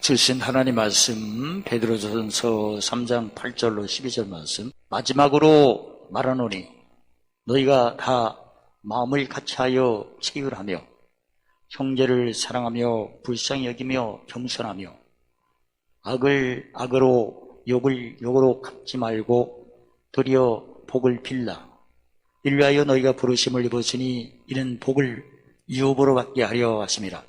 주신 하나님 말씀 베드로전서 3장 8절로 12절 말씀, 마지막으로 말하노니 너희가 다 마음을 같이하여 체휼하며 형제를 사랑하며 불쌍히 여기며 겸손하며 악을 악으로 욕을 욕으로 갚지 말고 도리어 복을 빌라. 인류하여 너희가 부르심을 입었으니 이는 복을 유업으로 받게 하려 하심이라.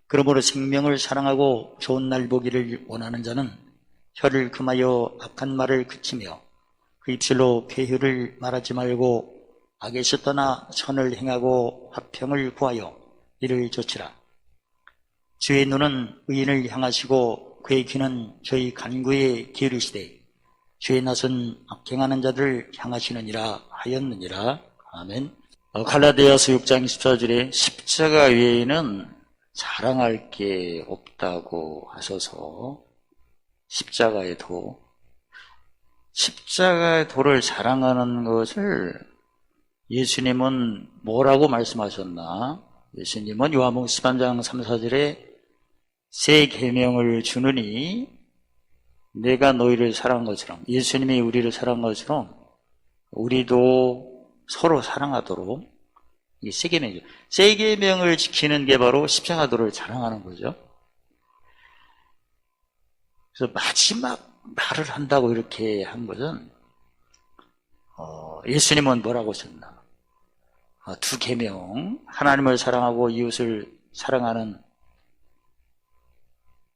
그러므로 생명을 사랑하고 좋은 날 보기를 원하는 자는 혀를 금하여 악한 말을 그치며 그 입술로 괴휴를 말하지 말고 악에서 떠나 선을 행하고 화평을 구하여 이를 좇으라. 주의 눈은 의인을 향하시고 그의 귀는 저희 간구에 기울이시되 주의 낯은 악행하는 자들을 향하시느니라 하였느니라. 아멘. 갈라디아서 6장 14절에 십자가 외에는 자랑할 게 없다고 하셔서 십자가의 도를 자랑하는 것을 예수님은 뭐라고 말씀하셨나? 예수님은 요한복음 13장 3, 4절에 새 계명을 주느니 내가 너희를 사랑한 것처럼, 예수님이 우리를 사랑한 것처럼 우리도 서로 사랑하도록, 이게 새 계명이죠. 새 계명을 지키는 게 바로 십자가도를 자랑하는 거죠. 그래서 마지막 말을 한다고 이렇게 한 것은 예수님은 뭐라고 하셨나? 두 계명, 하나님을 사랑하고 이웃을 사랑하는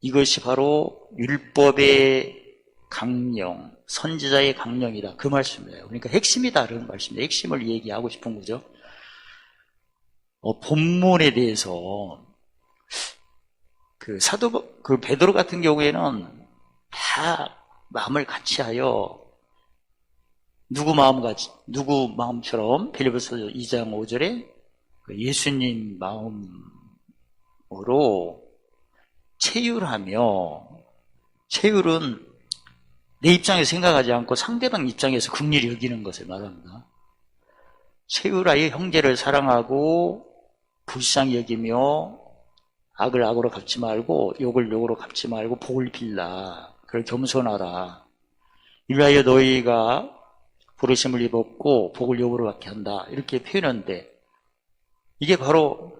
이것이 바로 율법의 강령, 선지자의 강령이다, 그 말씀이에요. 그러니까 핵심이 다른 말씀이에요. 핵심을 얘기하고 싶은 거죠. 본문에 대해서 그 베드로 같은 경우에는 다 마음을 같이하여 누구 마음처럼 빌립보서 2장 5절에 예수님 마음으로 체휼하며, 체휼은 내 입장에서 생각하지 않고 상대방 입장에서 긍휼히 여기는 것을 말합니다. 체휼하여 형제를 사랑하고 불쌍히 여기며 악을 악으로 갚지 말고 욕을 욕으로 갚지 말고 복을 빌라. 그걸 겸손하라. 이하여 너희가 부르심을 입었고 복을 욕으로 받게 한다, 이렇게 표현하는데, 이게 바로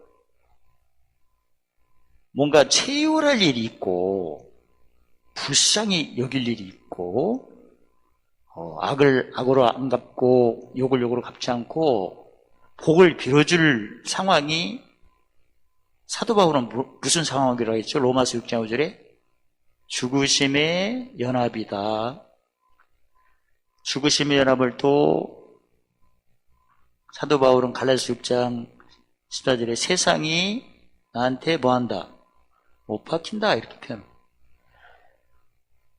뭔가 체휼할 일이 있고 불쌍히 여길 일이 있고, 악을 악으로 안 갚고 욕을 욕으로 갚지 않고 복을 빌어줄 상황이, 사도 바울은 무슨 상황이라고 했죠? 로마서 6장 5절에 죽으심의 연합이다. 죽으심의 연합을 또 사도 바울은 갈라디아서 6장 14절에 세상이 나한테 뭐한다? 못 박힌다, 이렇게 표현합니다.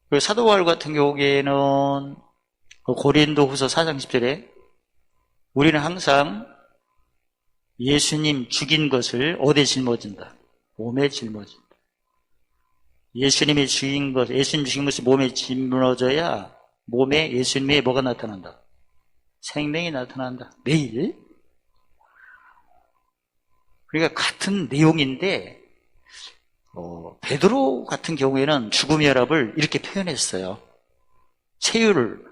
그리고 사도 바울 같은 경우에는 고린도후서 4장 10절에 우리는 항상 예수님 죽인 것을 어디에 짊어진다? 몸에 짊어진다. 예수님이 죽인 것, 예수님 죽인 것이 몸에 짊어져야 몸에 예수님의 뭐가 나타난다? 생명이 나타난다. 매일. 그러니까 같은 내용인데 베드로 같은 경우에는 죽음의 연합을 이렇게 표현했어요. 체휼을,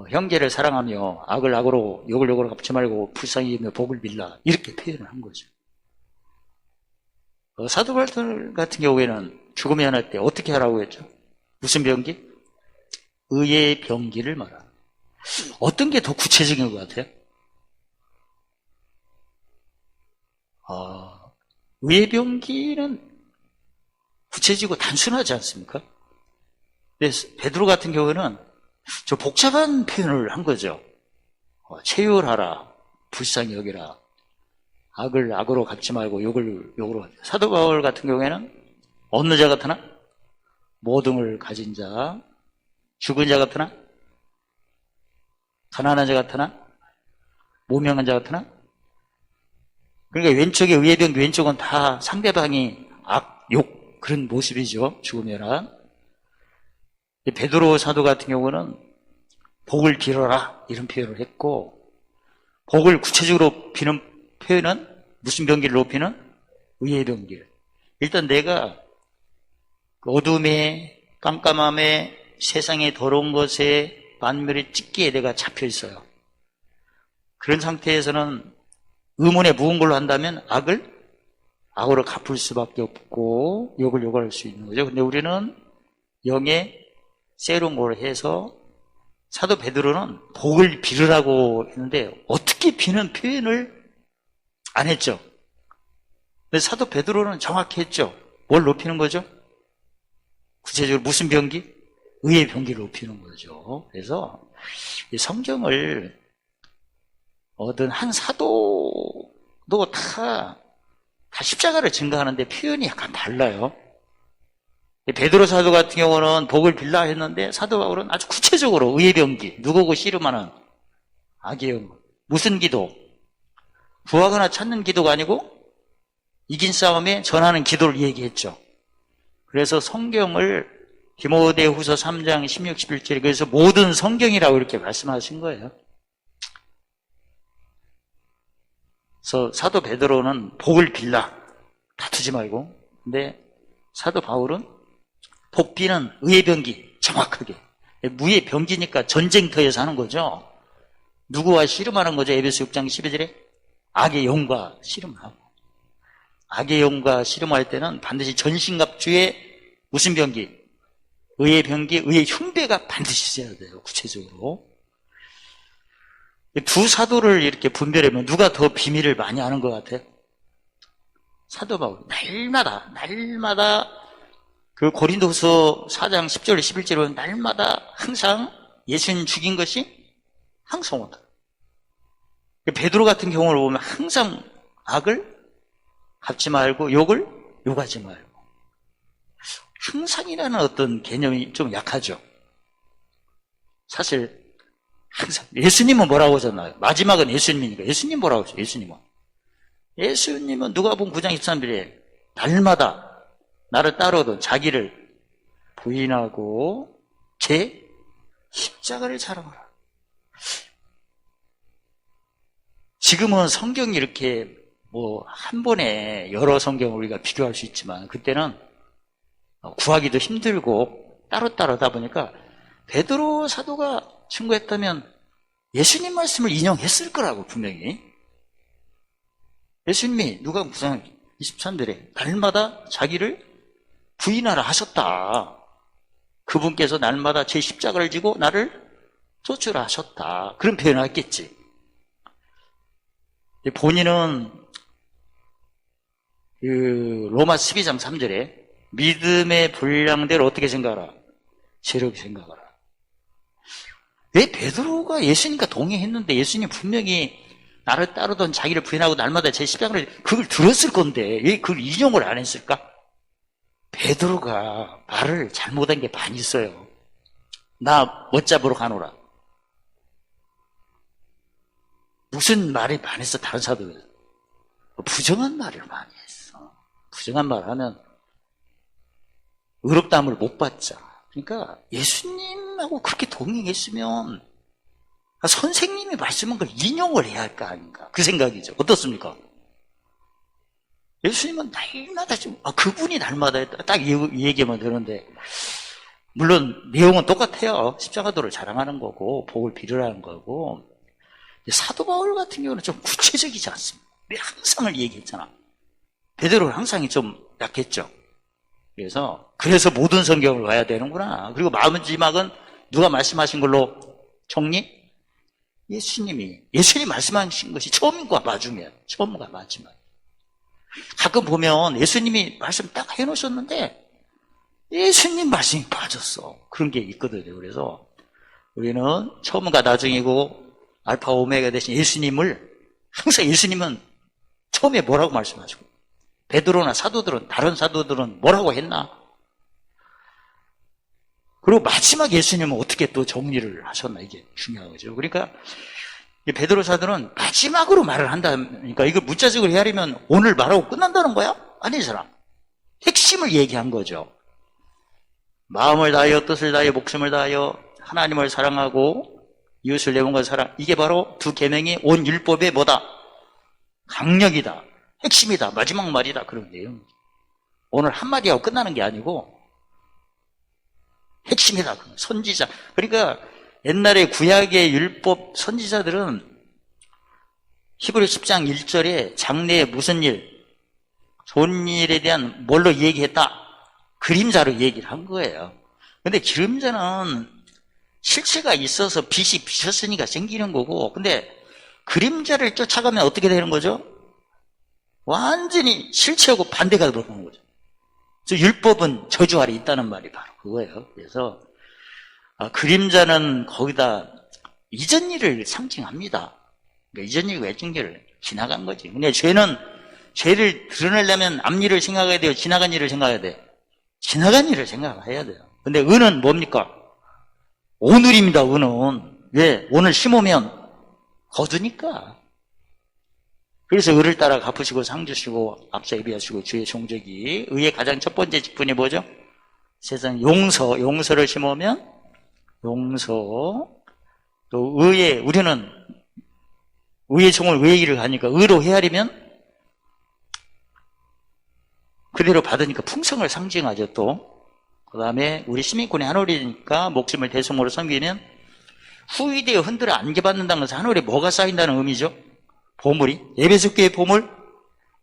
형제를 사랑하며 악을 악으로 욕을 욕으로 갚지 말고 불쌍히 여기며 복을 빌라, 이렇게 표현을 한 거죠. 사도 바울 같은 경우에는 죽음의 연합 때 어떻게 하라고 했죠? 무슨 병기? 의의 병기를 말하는. 어떤 게 더 구체적인 것 같아요? 의의 병기는 구체적이고 단순하지 않습니까? 근데 베드로 같은 경우는 저 복잡한 표현을 한 거죠. 체휼하라, 불쌍히 여기라, 악을 악으로 갚지 말고 욕을 욕으로. 사도 바울 같은 경우에는 어느 자 같으나? 모등을 가진 자, 죽은 자 같으나? 가난한 자 같으나? 무명한 자 같으나? 그러니까 왼쪽에 의의 병기, 왼쪽은 다 상대방이 악, 욕, 그런 모습이죠. 죽으면은. 베드로 사도 같은 경우는 복을 빌어라, 이런 표현을 했고, 복을 구체적으로 비는 표현은 무슨 병기를 높이는? 의의 병기를. 일단 내가 그 어둠에 깜깜함에 세상의 더러운 것에 만멸의 찢기에 내가 잡혀 있어요. 그런 상태에서는 의문에 묵은 걸로 한다면 악으로 갚을 수밖에 없고 욕을 요구할 수 있는 거죠. 근데 우리는 영의 새로운 걸 해서 사도 베드로는 복을 빌으라고 했는데 어떻게 비는 표현을 안 했죠. 근데 사도 베드로는 정확히 했죠. 뭘 높이는 거죠? 구체적으로 무슨 병기? 의의 병기를 높이는 거죠. 그래서 이 성경을 어떤 한 사도도 다 십자가를 증거하는데 표현이 약간 달라요. 베드로 사도 같은 경우는 복을 빌라 했는데 사도 바울은 아주 구체적으로 의의 병기, 누구고 씨름하는 악의 영, 무슨 기도? 구하거나 찾는 기도가 아니고 이긴 싸움에 전하는 기도를 얘기했죠. 그래서 성경을 디모데후서 3장 16, 17절에 그래서 모든 성경이라고 이렇게 말씀하신 거예요. 그래서 사도 베드로는 복을 빌라 다투지 말고, 근데 사도 바울은 복비는 의의 병기 정확하게, 무의 병기니까 전쟁터에서 하는 거죠. 누구와 씨름하는 거죠? 에베소 6장 12절에 악의 영과 씨름하고, 악의 영과 씨름할 때는 반드시 전신갑주의 무슨 병기? 의의 병기, 의의 흉배가 반드시 있어야 돼요. 구체적으로 두 사도를 이렇게 분별하면 누가 더 비밀을 많이 아는 것 같아요? 사도 바울. 날마다 그 고린도후서 4장 10절 11절은 날마다 항상 예수님 죽인 것이 항상 온다. 베드로 같은 경우를 보면 항상 악을 갚지 말고 욕을 욕하지 말고, 항상이라는 어떤 개념이 좀 약하죠. 사실 항상 예수님은 뭐라고 하셨나요? 마지막은 예수님이니까 예수님 뭐라고 하죠? 예수님은 누가복음 9장 23절에 날마다 나를 따르던 자기를 부인하고 제 십자가를 자랑하라. 지금은 성경이 이렇게 한 번에 여러 성경을 우리가 비교할 수 있지만 그때는 구하기도 힘들고 따로따로 하다 보니까 베드로 사도가 충고했다면 예수님 말씀을 인용했을 거라고 분명히. 예수님이 누가복음 9장 23절에 날마다 자기를 부인하라 하셨다. 그분께서 날마다 제 십자가를 지고 나를 쫓으라 하셨다. 그런 표현을 했겠지. 본인은 로마 12장 3절에 믿음의 분량대로 어떻게 생각하라? 재력이 생각하라. 왜 베드로가 예수님과 동의했는데 예수님 분명히 나를 따르던 자기를 부인하고 날마다 제 십자가를 그걸 들었을 건데 왜 그걸 인용을 안 했을까? 베드로가 말을 잘못한 게 많이 있어요. 나 멋잡으러 가노라. 무슨 말이 많았어? 다른 사도들 부정한 말을 많이 했어. 부정한 말 하면 의롭다함을 못 받자. 그러니까 예수님하고 그렇게 동의했으면 선생님이 말씀한 걸 인용을 해야 할 거 아닌가, 그 생각이죠. 어떻습니까? 예수님은 날마다 그분이 날마다 했다. 딱 이 얘기만 되는데, 물론 내용은 똑같아요. 십자가도를 자랑하는 거고 복을 빌으라는 거고. 사도 바울 같은 경우는 좀 구체적이지 않습니다. 왜 항상을 얘기했잖아. 베드로는 항상이 좀 약했죠. 그래서 모든 성경을 봐야 되는구나. 그리고 마지막은 누가 말씀하신 걸로 정리? 예수님 말씀하신 것이 처음과 마지막이에요. 처음과 마지막. 가끔 보면 예수님이 말씀 딱 해놓으셨는데 예수님 말씀이 빠졌어. 그런 게 있거든요. 그래서 우리는 처음과 나중이고 알파 오메가 대신 예수님은 처음에 뭐라고 말씀하시고, 베드로나 다른 사도들은 뭐라고 했나? 그리고 마지막 예수님은 어떻게 또 정리를 하셨나? 이게 중요한 거죠. 그러니까 베드로 사도는 마지막으로 말을 한다니까 이걸 문자적으로 헤아리면 오늘 말하고 끝난다는 거야? 아니잖아. 핵심을 얘기한 거죠. 마음을 다하여 뜻을 다하여 목숨을 다하여 하나님을 사랑하고 이웃을 내 몸과 사랑, 이게 바로 두 계명이 온 율법의 뭐다? 강력이다. 핵심이다. 마지막 말이다. 그런 내용. 오늘 한마디 하고 끝나는 게 아니고 핵심이다. 선지자. 그러니까 옛날에 구약의 율법 선지자들은 히브리 10장 1절에 장래에 무슨 일, 좋은 일에 대한 뭘로 얘기했다? 그림자로 얘기를 한 거예요. 근데 그림자는 실체가 있어서 빛이 비쳤으니까 생기는 거고, 근데 그림자를 쫓아가면 어떻게 되는 거죠? 완전히 실체하고 반대가 되는 거죠. 그래서 율법은 저주 아래 있다는 말이 바로 그거예요. 그래서 그림자는 거기다 이전 일을 상징합니다. 그러니까 이전 일과 외증기를 지나간 거지. 근데 죄는 죄를 드러내려면 앞일을 생각해야 돼요? 지나간 일을 생각해야 돼요? 지나간 일을 생각해야 돼요. 근데 은은 뭡니까? 오늘입니다. 은은. 왜? 오늘 심으면 거두니까. 그래서 을을 따라 갚으시고 상 주시고 앞서 예비하시고 주의 종족이 의의 가장 첫 번째 직분이 뭐죠? 세상 용서를 심으면 용서. 또 의의, 우리는 의의 종을 의의 길을 가니까 의로 헤아리면 그대로 받으니까 풍성을 상징하죠. 또 그 다음에 우리 시민권이 하늘이니까 목숨을 대성으로 섬기면 후이되어 흔들어 안개받는다는 것은 하늘에 뭐가 쌓인다는 의미죠? 보물이. 에베소교의 보물,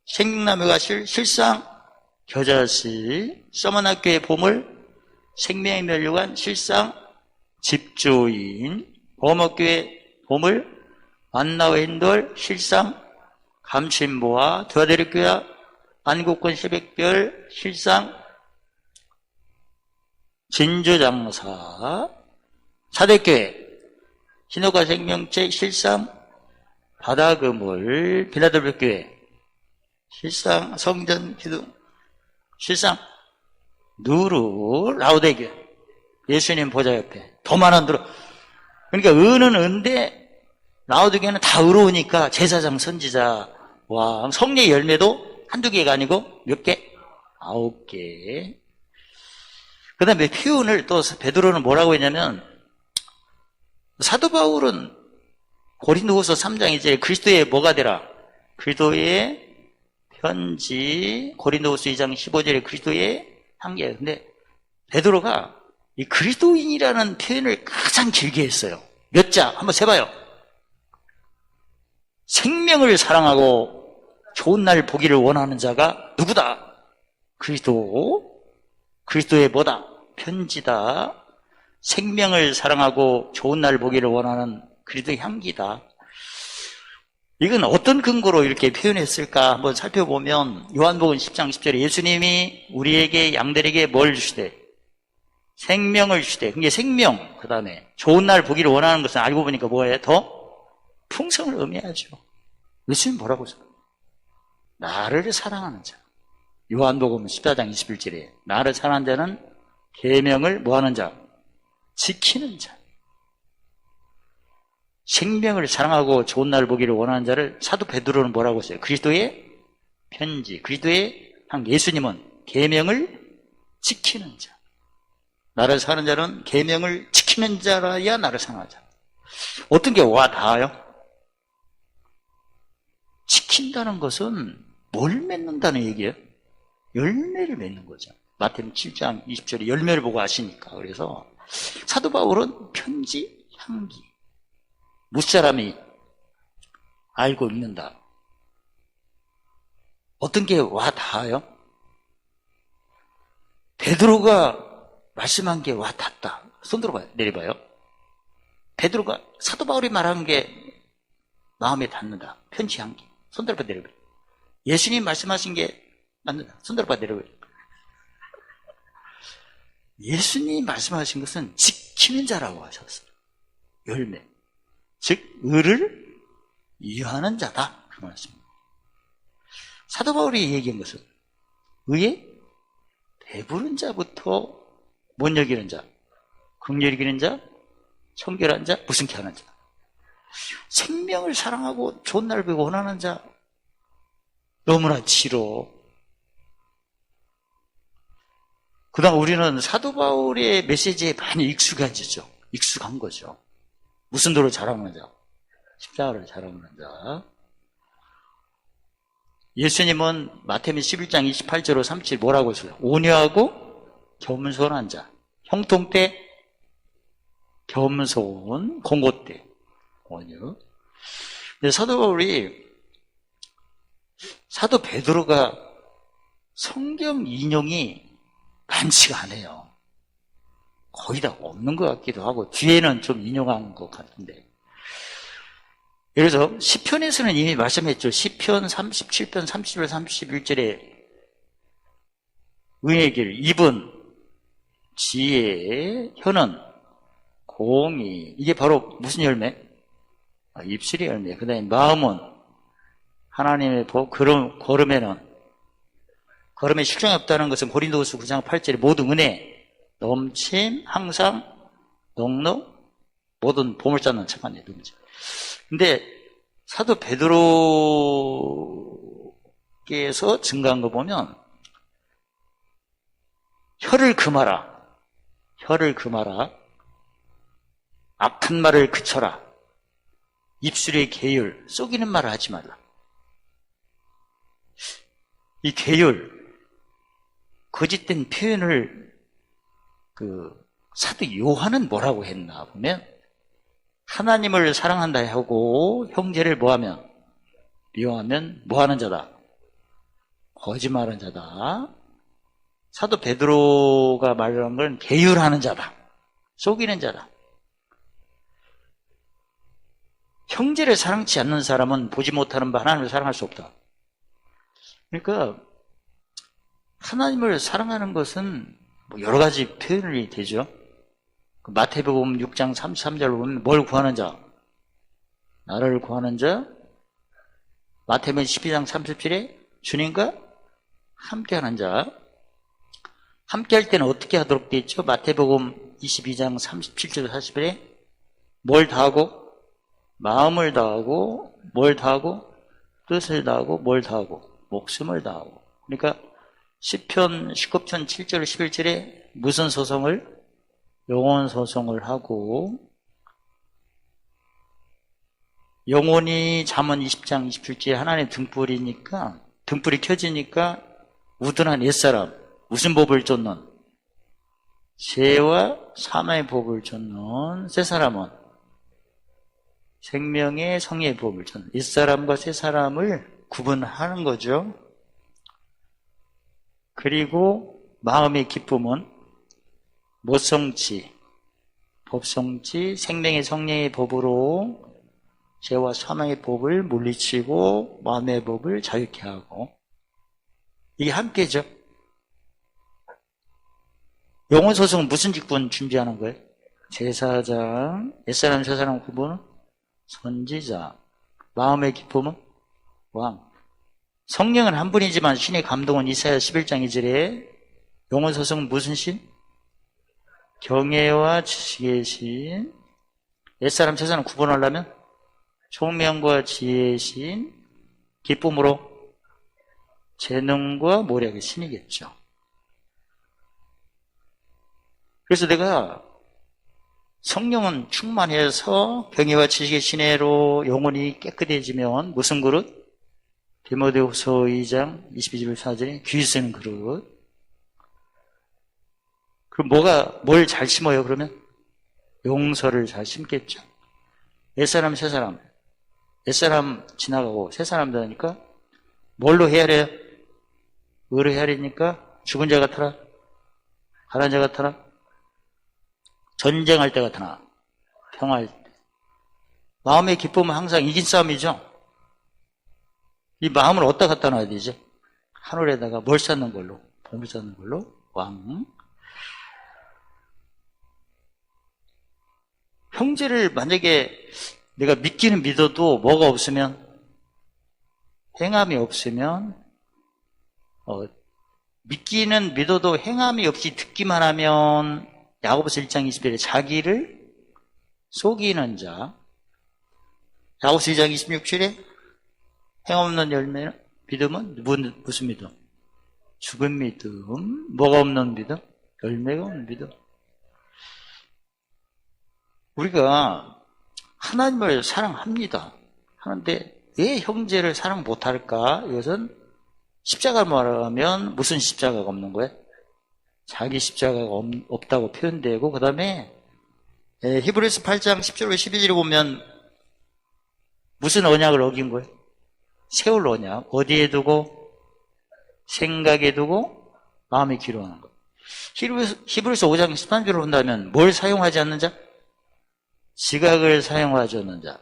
생명나무가 실상 겨자씨, 서머나교의 보물, 생명의 멸류관 실상 집주인, 범어교의 보물, 안나와 인돌 실상 감신보아, 두아데르교야 안국권 새벽별 실상 진주장사, 사대교회 신호가 생명체 실상 바다그물, 빌라델비아교회 실상 성전 기둥 실상 누르 라우데교회 예수님 보좌 옆에 더 많은 누르. 그러니까 은은 은데 라우데교회는 다 의로우니까 제사장 선지자 와 성례 열매도 한두 개가 아니고 몇 개? 9개. 그 다음에 표현을 또 베드로는 뭐라고 했냐면 사도 바울은 고린도후서 3장 이제 그리스도의 뭐가 되라? 그리스도의 편지, 고린도후서 2장 15절에 그리스도의 향기예요. 근데 베드로가 이 그리스도인이라는 표현을 가장 길게 했어요. 몇 자? 한번 세봐요. 생명을 사랑하고 좋은 날 보기를 원하는 자가 누구다? 그리스도의 뭐다? 편지다. 생명을 사랑하고 좋은 날 보기를 원하는 그리스도의 향기다. 이건 어떤 근거로 이렇게 표현했을까 한번 살펴보면 요한복음 10장 10절에 예수님이 우리에게 양들에게 뭘 주시되? 생명을 주시되. 그게 생명, 그 다음에 좋은 날 보기를 원하는 것은 알고 보니까 뭐예요? 더 풍성을 의미하죠. 예수님 뭐라고 하세요? 나를 사랑하는 자. 요한복음 14장 21절에 나를 사랑하는 자는 계명을 뭐하는 자? 지키는 자. 생명을 사랑하고 좋은 날 보기를 원하는 자를 사도 베드로는 뭐라고 했어요? 그리스도의 편지, 그리스도의 예수님은 계명을 지키는 자. 나를 사는 자는 계명을 지키는 자라야 나를 사랑하자. 어떤 게 와 닿아요? 지킨다는 것은 뭘 맺는다는 얘기예요? 열매를 맺는 거죠. 마태복음 7장 20절에 열매를 보고 아시니까. 그래서 사도 바울은 편지, 향기. 무사람이 알고 읽는다. 어떤 게 와 닿아요? 베드로가 말씀한 게 와 닿다. 손 들어봐요. 내려봐요. 베드로가 사도 바울이 말한 게 마음에 닿는다. 편지 향기. 손 들어봐 내려봐요. 예수님 말씀하신 게 맞는다. 손 들어봐 내려봐요. 예수님 말씀하신 것은 지키는 자라고 하셨어요. 열매. 즉 의를 이해하는 자다. 그 말씀입니다. 사도 바울이 얘기한 것은 의에 배부른 자부터 못 여기는 자, 긍휼히 여기는 자, 청결한 자, 무슨케 하는 자. 생명을 사랑하고 좋은 날 보고 원하는 자 너무나 지로. 그 다음 우리는 사도 바울의 메시지에 많이 익숙한 거죠. 무슨 도를 자랑하는 자? 십자가를 자랑하는 자. 예수님은 마태복음 11장 28절로 37 뭐라고 했어요? 온유하고 겸손한 자. 형통 때 겸손, 공고 때 온유. 근데 사도 베드로가 성경 인용이 많지가 않아요. 거의 다 없는 것 같기도 하고 뒤에는 좀 인용한 것 같은데. 그래서 시편에서는 이미 말씀했죠. 시편 37편 30절 31절에 의의 길, 입은 지혜, 혀는 공의. 이게 바로 무슨 열매? 입술의 열매. 그 다음에 마음은 하나님의 법, 걸음에 실정이 없다는 것은 고린도후서 9장 8절에 모든 은혜, 넘침, 항상, 넉넉, 모든 보물 찾는 척한 애들이죠. 근데 사도 베드로께서 증가한 거 보면 혀를 금하라, 악한 말을 그쳐라, 입술의 계율, 속이는 말을 하지 말라. 이 계율, 거짓된 표현을 사도 요한은 뭐라고 했나 보면 하나님을 사랑한다 하고 형제를 뭐하면? 미워하면 뭐하는 자다? 거짓말하는 자다. 사도 베드로가 말한 건 계율하는 자다. 속이는 자다. 형제를 사랑치 않는 사람은 보지 못하는 바 하나님을 사랑할 수 없다. 그러니까 하나님을 사랑하는 것은 여러 가지 표현이 되죠. 마태복음 6장 33절을 보면 뭘 구하는 자? 나를 구하는 자. 마태복음 12장 30절에 주님과 함께하는 자. 함께할 때는 어떻게 하도록 되어 있죠? 마태복음 22장 37절 40절에 뭘 다하고? 마음을 다하고, 뭘 다하고? 뜻을 다하고, 뭘 다하고? 목숨을 다하고. 그러니까 시편 19편 7절 11절에 무슨 소송을? 영혼 소송을 하고, 영혼이 잠언 20장 27절에 하나님의 등불이 켜지니까 우둔한 옛사람, 무슨 법을 쫓는? 죄와 사망의 법을 쫓는 새사람은 생명의 성의의 법을 쫓는 옛사람과 새사람을 구분하는 거죠. 그리고 마음의 기쁨은 모성치, 법성치, 생명의 성령의 법으로 죄와 사망의 법을 물리치고 마음의 법을 자유케 하고, 이게 함께죠. 영혼소송은 무슨 직분 준비하는 거예요? 제사장, 옛사람 새사람 구분은 선지자, 마음의 기쁨은 왕. 성령은 한 분이지만 신의 감동은 이사야 11장 2절에 영혼소송은 무슨 신? 경외와 지식의 신. 옛사람 새사람 구분하려면 총명과 지혜의 신, 기쁨으로 재능과 모략의 신이겠죠. 그래서 내가 성령은 충만해서 경외와 지식의 신혜로 영혼이 깨끗해지면 무슨 그릇? 디모데후서 2장 22절 4절에 귀 쓰는 그릇. 그럼 뭘 잘 심어요, 그러면? 용서를 잘 심겠죠. 옛사람, 새사람. 옛사람 지나가고 새사람 되니까 뭘로 헤아려요? 의로 헤아리니까 죽은 자 같아라? 가난한 자 같아라? 전쟁할 때 같으나 평화할 때. 마음의 기쁨은 항상 이긴 싸움이죠. 이 마음을 어디다 갖다 놔야 되지? 하늘에다가 뭘 쌓는 걸로? 보물 쌓는 걸로? 왕. 형제를 만약에 내가 믿기는 믿어도 뭐가 없으면, 행함이 없으면, 믿기는 믿어도 행함이 없이 듣기만 하면 야고보서 1장 20절에 자기를 속이는 자. 야고보서 2장 26절에 행함 없는 열매는 믿음은 무슨 믿음? 죽은 믿음. 뭐가 없는 믿음? 열매가 없는 믿음. 우리가 하나님을 사랑합니다. 하는데 왜 형제를 사랑 못할까? 이것은 십자가 말하면 무슨 십자가가 없는 거예요? 자기 십자가가 없다고 표현되고, 그 다음에 히브리서 8장 10절 11절에 보면 무슨 언약을 어긴 거예요? 세울 언약. 어디에 두고? 생각에 두고 마음에 기록하는 거. 히브리서 5장 13절을 본다면 뭘 사용하지 않는 자? 지각을 사용하지 않는 자.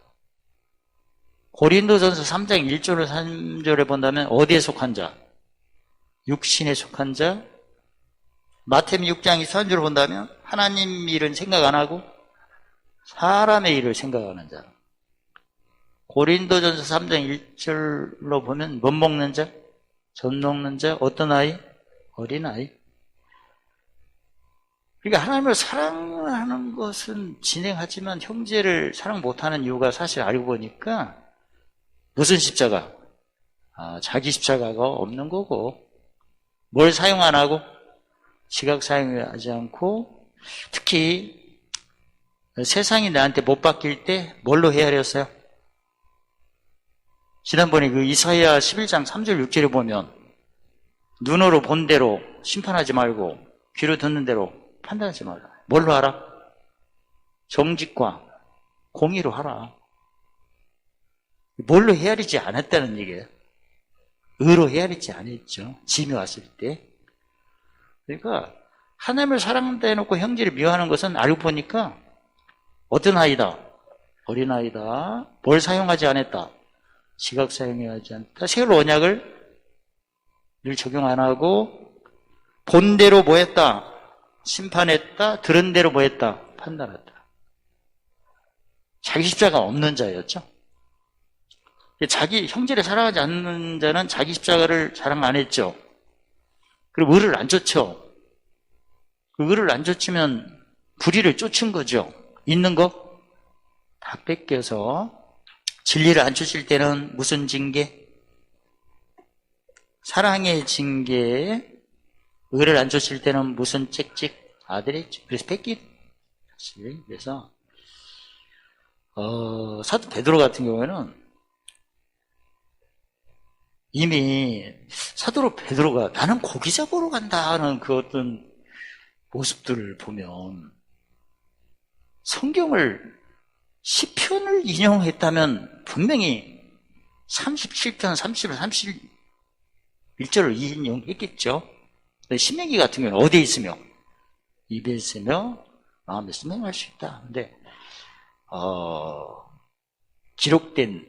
고린도전서 3장 1절을 3절에 본다면 어디에 속한 자? 육신에 속한 자. 마태복음 6장 23절을 본다면 하나님 일은 생각 안 하고 사람의 일을 생각하는 자. 고린도전서 3장 1절로 보면 못 먹는 자, 젖 먹는 자, 어떤 아이? 어린아이. 그러니까 하나님을 사랑하는 것은 진행하지만 형제를 사랑 못하는 이유가 사실 알고 보니까 무슨 십자가? 자기 십자가가 없는 거고, 뭘 사용 안 하고? 지각 사용하지 않고, 특히 세상이 나한테 못 바뀔 때 뭘로 헤아렸어요? 지난번에 그 이사야 11장 3절 6절에 보면 눈으로 본 대로 심판하지 말고 귀로 듣는 대로 판단하지 말라. 뭘로 하라? 정직과 공의로 하라. 뭘로 헤아리지 않았다는 얘기예요. 의로 헤아리지 않았죠. 짐이 왔을 때. 그러니까 하나님을 사랑한다 해놓고 형제를 미워하는 것은 알고 보니까 어떤 아이다? 어린아이다. 뭘 사용하지 않았다? 지각 사용하지 않다. 세울 언약을 늘 적용 안 하고 본 대로 뭐 했다? 심판했다. 들은 대로 뭐 했다? 판단했다. 자기 십자가 없는 자였죠. 자기 형제를 사랑하지 않는 자는 자기 십자가를 자랑 안 했죠. 그리고 의를 안 쫓죠. 그 의를 안 쫓으면 불의를 쫓은 거죠. 있는 거 다 뺏겨서. 진리를 안 쫓을 때는 무슨 징계? 사랑의 징계. 의를 안 쫓을 때는 무슨 찍찍? 아들이죠. 그래서 뺏긴. 그래서 사도 베드로 같은 경우에는 이미 사도 베드로가 나는 고기 잡으러 간다 하는 그 어떤 모습들을 보면 성경을 시편을 인용했다면 분명히 37편 30절 31절을 인용했겠죠. 신명기 같은 경우는 어디에 있으며 입에 있으며 마음에 있으며 행할 수 있다. 근데 기록된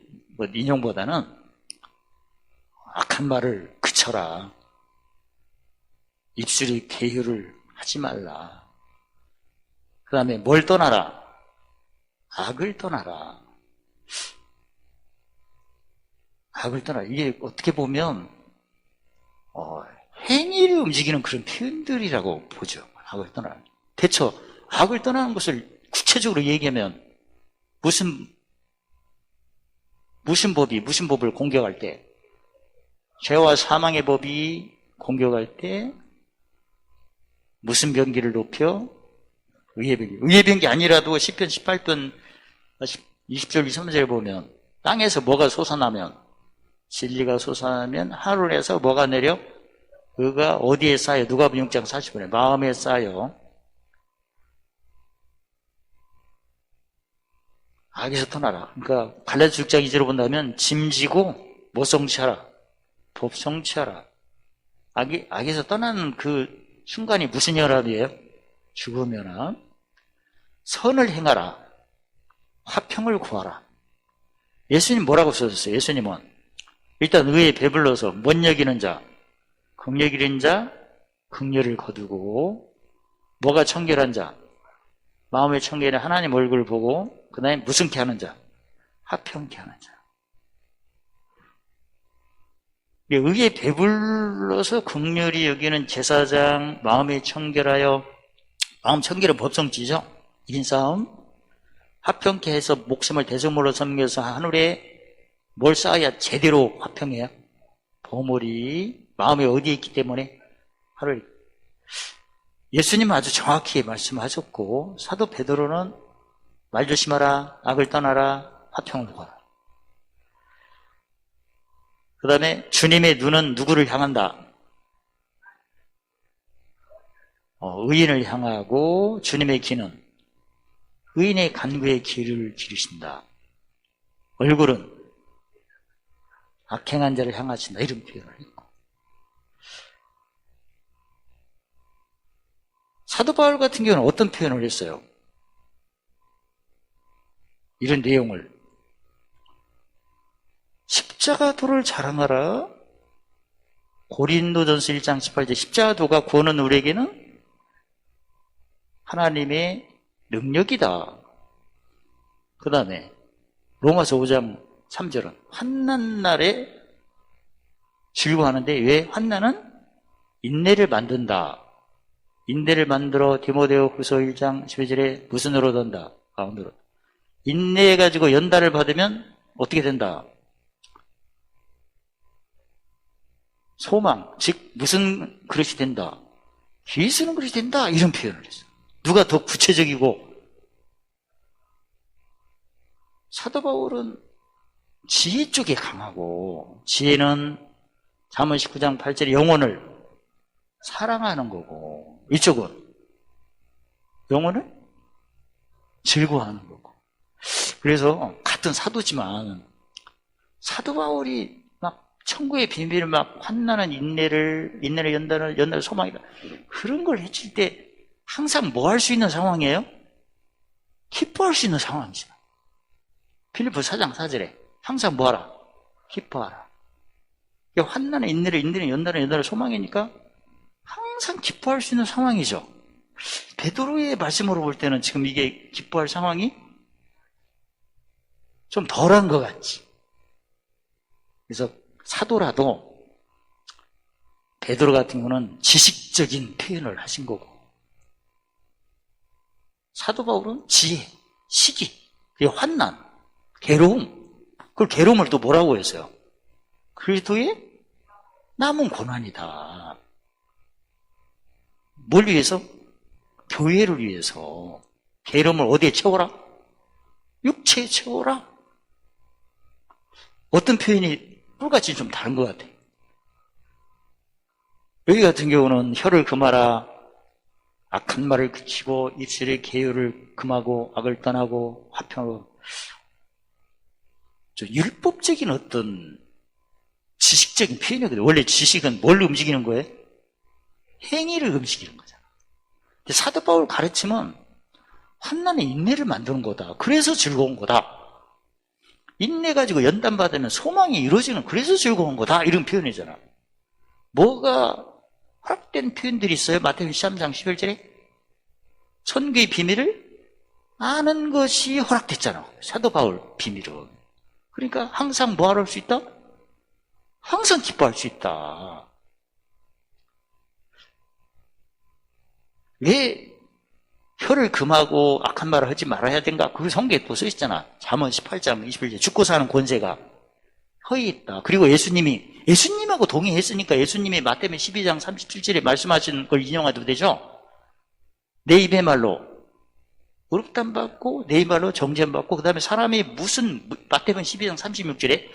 인용보다는 악한 말을 그쳐라. 입술이 계율을 하지 말라. 그 다음에 뭘 떠나라? 악을 떠나라. 악을 떠나라. 이게 어떻게 보면 행위를 움직이는 그런 표현들이라고 보죠. 악을 떠나라. 대처 악을 떠나는 것을 구체적으로 얘기하면 무슨 법을 공격할 때, 죄와 사망의 법이 공격할 때 무슨 병기를 높여? 의의 병기. 의의 병기 아니라도 시편 18편 20절 23절에 보면 땅에서 뭐가 솟아나면, 진리가 솟아나면 하늘에서 뭐가 내려? 의가 어디에 쌓여? 누가복음 6장 40절에 마음에 쌓여. 악에서 떠나라. 그러니까 갈라디아서 6장 2절을 본다면 짐지고 뭐 성취하라? 법 성취하라. 악에서 떠나는 그 순간이 무슨 연합이에요? 죽음 연합. 선을 행하라. 화평을 구하라. 예수님 뭐라고 써졌어요? 예수님은 일단 의에 배불러서 못 여기는 자, 긍휼 자, 긍휼을 거두고, 뭐가 청결한 자, 마음의 청결에 하나님 얼굴을 보고, 그 다음에 무슨 게 하는 자? 화평케 하는 자. 의에 배불러서 긍휼히 여기는 제사장, 마음에 청결하여, 마음 청결은 법성지죠. 1인 싸움. 화평케 해서 목숨을 대성물로 섬겨서 하늘에 뭘 쌓아야 제대로 화평해요? 보물이 마음에 어디에 있기 때문에 하늘. 예수님은 아주 정확히 말씀하셨고, 사도 베드로는 말 조심하라, 악을 떠나라, 화평을 구하라. 그 다음에 주님의 눈은 누구를 향한다? 의인을 향하고 주님의 귀는 의인의 간구에 귀를 기르신다. 얼굴은 악행한 자를 향하신다. 이런 표현을 했고, 사도 바울 같은 경우는 어떤 표현을 했어요? 이런 내용을 십자가 도를 자랑하라. 고린도전서 1장 18절 십자가 도가 구원은 우리에게는 하나님의 능력이다. 그 다음에 로마서 5장 3절은 환난 날에 즐거워하는데, 왜? 환난은 인내를 만든다. 인내를 만들어 디모데후서 1장 12절에 무슨 으로 얻는다? 가운데로. 인내해가지고 연단을 받으면 어떻게 된다? 소망, 즉 무슨 그릇이 된다? 귀 쓰는 그릇이 된다. 이런 표현을 했어요. 누가 더 구체적이고? 사도 바울은 지혜 쪽에 강하고, 지혜는 잠언 19장 8절에 영혼을 사랑하는 거고, 이쪽은 영혼을 즐거워하는 거고. 그래서 같은 사도지만 사도 바울이 막 천국의 비밀을 막 환난한 인내를 연단을 소망이다, 그런 걸 해칠 때 항상 뭐 할 수 있는 상황이에요? 기뻐할 수 있는 상황이죠. 빌립보 4장 4절에 항상 뭐 하라? 기뻐하라. 환난의 인내를 연단을 소망이니까 항상 기뻐할 수 있는 상황이죠. 베드로의 말씀으로 볼 때는 지금 이게 기뻐할 상황이 좀 덜한 것 같지. 그래서 사도라도 베드로 같은 경우는 지식적인 표현을 하신 거고, 사도 바울은 지혜, 시기, 환난, 괴로움, 그걸 괴로움을 또 뭐라고 했어요? 그리스도의 남은 고난이다. 뭘 위해서? 교회를 위해서. 괴로움을 어디에 채워라? 육체에 채워라. 어떤 표현이 뿔같이 좀 다른 것 같아요. 여기 같은 경우는 혀를 금하라, 악한 말을 그치고 입술의 계율을 금하고 악을 떠나고 화평하고, 율법적인 어떤 지식적인 표현이거든요. 원래 지식은 뭘 움직이는 거예요? 행위를 움직이는 거잖아. 근데 사도 바울 가르침은 환난의 인내를 만드는 거다. 그래서 즐거운 거다. 인내 가지고 연단 받으면 소망이 이루어지는, 그래서 즐거운 거다. 이런 표현이잖아. 뭐가 허락된 표현들이 있어요? 마태복음 13장 11절에 선교의 비밀을 아는 것이 허락됐잖아. 사도 바울 비밀은. 그러니까 항상 뭐 할 수 있다? 항상 기뻐할 수 있다. 왜 혀를 금하고 악한 말을 하지 말아야 된가? 그게 성경에 또 써있잖아. 잠언 18장 21절 죽고 사는 권세가 혀에 있다. 그리고 예수님하고 동의했으니까 예수님이 마태복음 12장 37절에 말씀하신 걸 인용해도 되죠? 내 입의 말로 의롭다함 받고 내 입 말로 정죄함 받고, 그 다음에 사람이 무슨, 마태복음 12장 36절에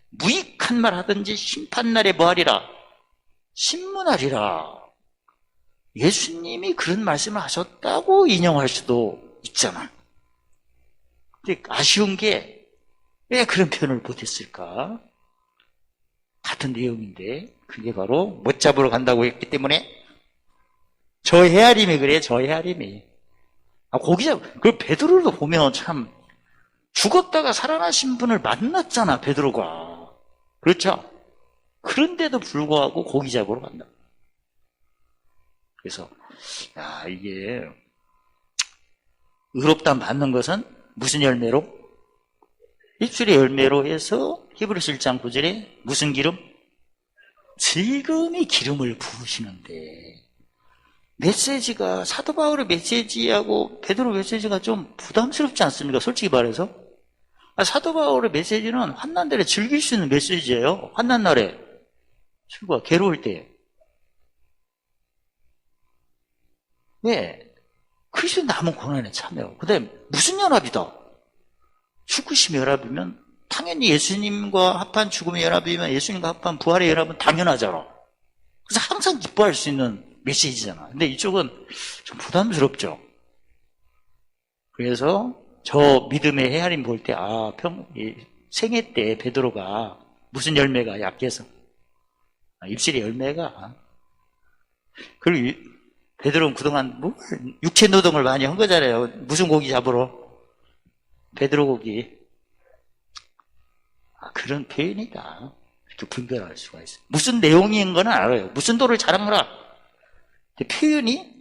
무익한 말 하든지 심판날에 뭐하리라? 신문하리라. 예수님이 그런 말씀을 하셨다고 인용할 수도 있잖아. 근데 아쉬운 게 왜 그런 표현을 못했을까? 같은 내용인데 그게 바로 못 잡으러 간다고 했기 때문에. 저 헤아림이 그래, 저 헤아림이. 그 베드로도 보면 참 죽었다가 살아나신 분을 만났잖아, 베드로가. 그렇죠? 그런데도 불구하고 고기 잡으러 간다. 그래서 이게 의롭다함 받는 것은 무슨 열매로? 입술의 열매로 해서 히브리서 1장 9절에 무슨 기름? 즐거움의 기름을 부으시는데, 메시지가 사도 바울의 메시지하고 베드로 메시지가 좀 부담스럽지 않습니까? 솔직히 말해서. 사도 바울의 메시지는 환난날에 즐길 수 있는 메시지예요. 환난날에 즐거워, 괴로울 때. 왜? 그리스도 남은 고난에 참여. 그 다음에 무슨 연합이다? 죽으심 연합이면 다 당연히 예수님과 합한 죽음의 연합이면 예수님과 합한 부활의 연합은 당연하잖아. 그래서 항상 기뻐할 수 있는 메시지잖아. 근데 이쪽은 좀 부담스럽죠. 그래서 저 믿음의 헤아림 볼 때, 생애 때 베드로가 무슨 열매가 약해서, 입술의 열매가, 그리고 베드로는 그동안 육체 노동을 많이 한 거잖아요. 무슨 고기 잡으러? 베드로 고기. 그런 표현이다. 이렇게 분별할 수가 있어요. 무슨 내용인 건 알아요. 무슨 도를 자랑하라. 근데 표현이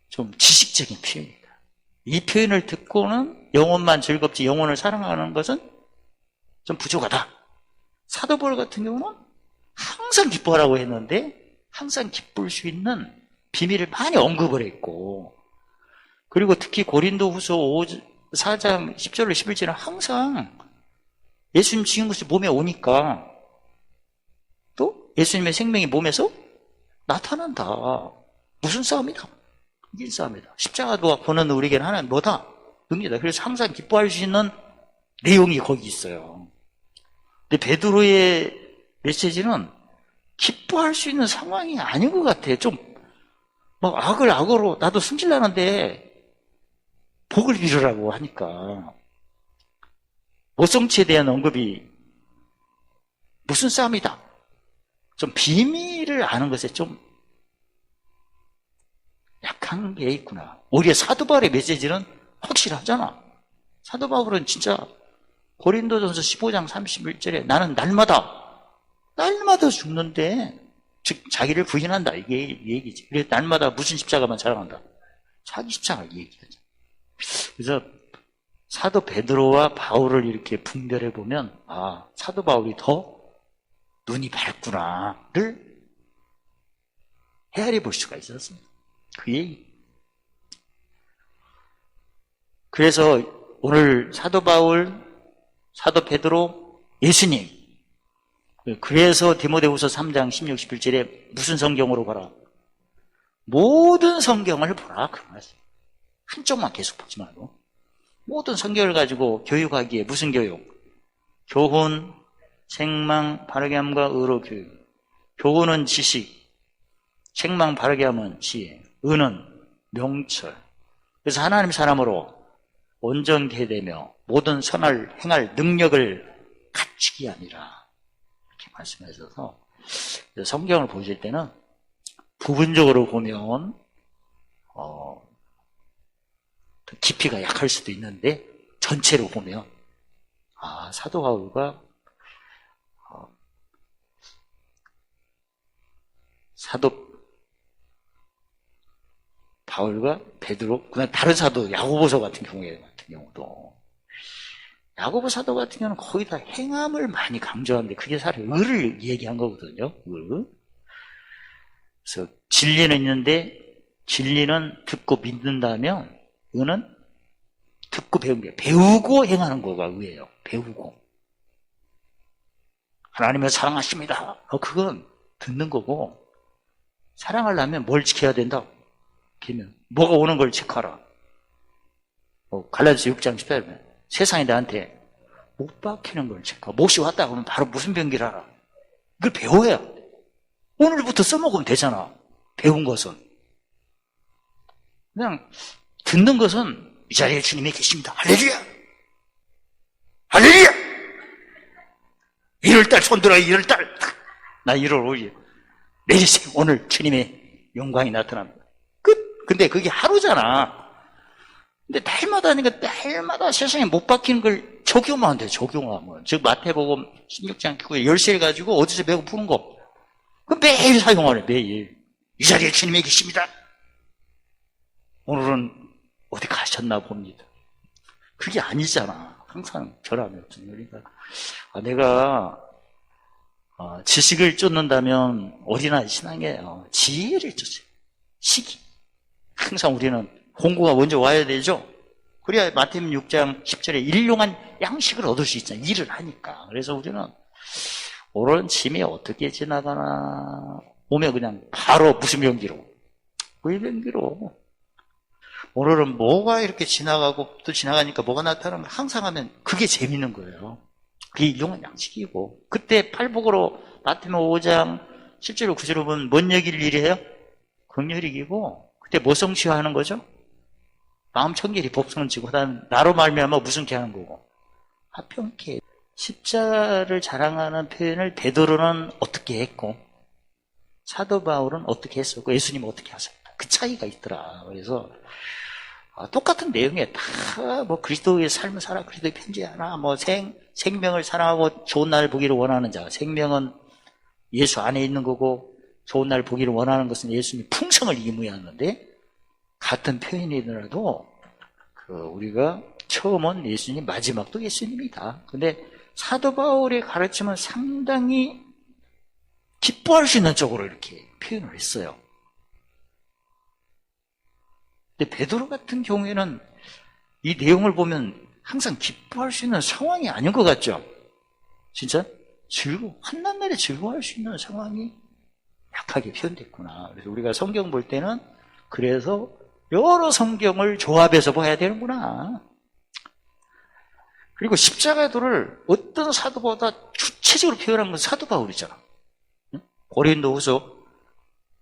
좀 지식적인 표현이다. 이 표현을 듣고는 영혼만 즐겁지 영혼을 사랑하는 것은 좀 부족하다. 사도 바울 같은 경우는 항상 기뻐하라고 했는데 항상 기쁠 수 있는 비밀을 많이 언급을 했고, 그리고 특히 고린도후서 4장 10절로 11절은 항상 예수님 지은 것이 몸에 오니까 또 예수님의 생명이 몸에서 나타난다. 무슨 싸움이다? 이긴 싸움이다. 십자가도와 고난은 우리에게는 하나님 뭐다? 의미다. 그래서 항상 기뻐할 수 있는 내용이 거기 있어요. 근데 베드로의 메시지는 기뻐할 수 있는 상황이 아닌 것 같아. 좀 막 악을 악으로 나도 승질나는데 복을 빌으라고 하니까 모성치에 대한 언급이 무슨 싸움이다. 좀 비밀을 아는 것에 좀 약한 게 있구나. 오히려 사도 바울의 메시지는 확실하잖아. 사도 바울은 진짜 고린도전서 15장 31절에 나는 날마다 죽는데, 즉 자기를 부인한다, 이게 얘기지. 그래서 날마다 무슨 십자가만 자랑한다? 자기 십자가를 얘기하죠. 그래서 사도 베드로와 바울을 이렇게 분별해 보면 사도 바울이 더 눈이 밝구나를 헤아려 볼 수가 있었습니다. 그 얘기. 그래서 오늘 사도 바울, 사도 베드로, 예수님. 그래서 디모데후서 3장 16, 17절에 무슨 성경으로 보라? 모든 성경을 보라. 그런 말씀. 한쪽만 계속 보지 말고. 모든 성경을 가지고 교육하기에 무슨 교육? 교훈, 책망, 바르게 함과 의로 교육. 교훈은 지식, 책망, 바르게 함은 지혜, 의는 명철. 그래서 하나님 사람으로 온전케 되며 모든 선을 행할 능력을 갖추기 아니라 이렇게 말씀하셔서, 성경을 보실 때는 부분적으로 보면 깊이가 약할 수도 있는데 전체로 보면 사도 바울과 베드로, 그다음 다른 사도 야고보서 같은 경우도 야고보 사도 같은 경우는 거의 다 행함을 많이 강조하는데 그게 사실 의를 얘기한 거거든요. 의. 그래서 진리는 있는데 진리는 듣고 믿는다면 의는 듣고 배운 게 배우고 행하는 거가 의예요. 배우고. 하나님을 사랑하십니다. 그건 듣는 거고, 사랑하려면 뭘 지켜야 된다? 그러면 뭐가 오는 걸 체크하라. 갈라디아서 6장 14절에 세상이 나한테 못 박히는 걸 체크하라. 못이 왔다 그러면 바로 무슨 병기를 하라. 이걸 배워야 오늘부터 써먹으면 되잖아. 배운 것은. 그냥 듣는 것은 이 자리에 주님이 계십니다. 할렐루야! 할렐루야! 1월달 손들어. 1월달 나 1월 5일 내리세요. 오늘 주님의 영광이 나타납니다. 끝. 근데 그게 하루잖아. 근데 날마다 하니까 날마다 세상에 못 박히는 걸 적용하면 돼. 적용하면. 즉 마태복음 16장 9에 열쇠를 가지고 어디서 배고 푸는 거. 그 매일 사용하래. 매일. 이 자리에 주님이 계십니다. 오늘은 어디 가셨나 봅니다. 그게 아니잖아. 항상 절하며. 그러니까 내가 지식을 쫓는다면 어린아이 신앙에 지혜를 쫓아요. 시기. 항상 우리는 공부가 먼저 와야 되죠. 그래야 마태복음 6장 10절에 일용한 양식을 얻을 수 있잖아요. 일을 하니까. 그래서 우리는 오랜 짐이 어떻게 지나가나 오면 그냥 바로 무슨 병기로? 의병기로. 오늘은 뭐가 이렇게 지나가고 또 지나가니까 뭐가 나타나면 항상 하면 그게 재밌는 거예요. 그게 일용한 양식이고, 그때 팔복으로 마태복음 5장 7절로 9절로 보면 뭔 얘기를 해요? 긍휼이기고, 그때 뭐 성취하는 거죠? 마음 청결이 법성은 지고, 그다음 나로 말미암아 무슨 게 하는 거고, 화평케. 십자를 자랑하는 표현을 베드로는 어떻게 했고, 사도 바울은 어떻게 했었고, 예수님은 어떻게 하셨다. 그 차이가 있더라. 그래서 똑같은 내용에 다 뭐 그리스도의 삶을 살아, 그리스도의 편지하나, 뭐 생명을 사랑하고 좋은 날 보기를 원하는 자. 생명은 예수 안에 있는 거고, 좋은 날 보기를 원하는 것은 예수님이 풍성을 의미하는데, 같은 표현이더라도 우리가 처음은 예수님, 마지막도 예수님이다. 근데 사도 바울의 가르침은 상당히 기뻐할 수 있는 쪽으로 이렇게 표현을 했어요. 근데 베드로 같은 경우에는 이 내용을 보면 항상 기뻐할 수 있는 상황이 아닌 것 같죠? 진짜 환난 날에 즐거워할 수 있는 상황이 약하게 표현됐구나. 그래서 우리가 성경 볼 때는 그래서 여러 성경을 조합해서 봐야 되는구나. 그리고 십자가도를 어떤 사도보다 구체적으로 표현한 건 사도 바울이잖아. 고린도후서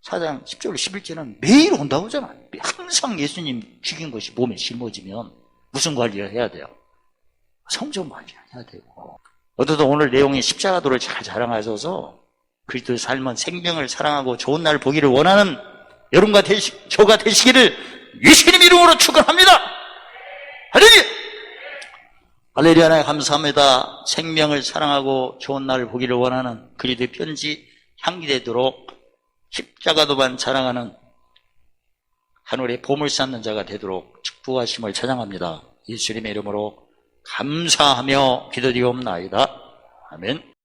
4장 10절 11절은 매일 온다고 하잖아. 항상 예수님 죽인 것이 몸에 짊어지면 무슨 관리를 해야 돼요? 성전 관리를 해야 되고. 어떠도 오늘 내용이 십자가도를 잘 자랑하셔서 그리스도의 삶은 생명을 사랑하고 좋은 날 보기를 원하는 여러분과 저가 되시기를 예수님 이름으로 축원합니다. 할렐루야! 할렐루야, 하나님 감사합니다. 생명을 사랑하고 좋은 날 보기를 원하는 그리스도의 편지 향기 되도록 십자가도만 자랑하는 하늘의 보물 쌓는 자가 되도록 축복하심을 찬양합니다. 예수님의 이름으로 감사하며 기도드리옵나이다. 아멘.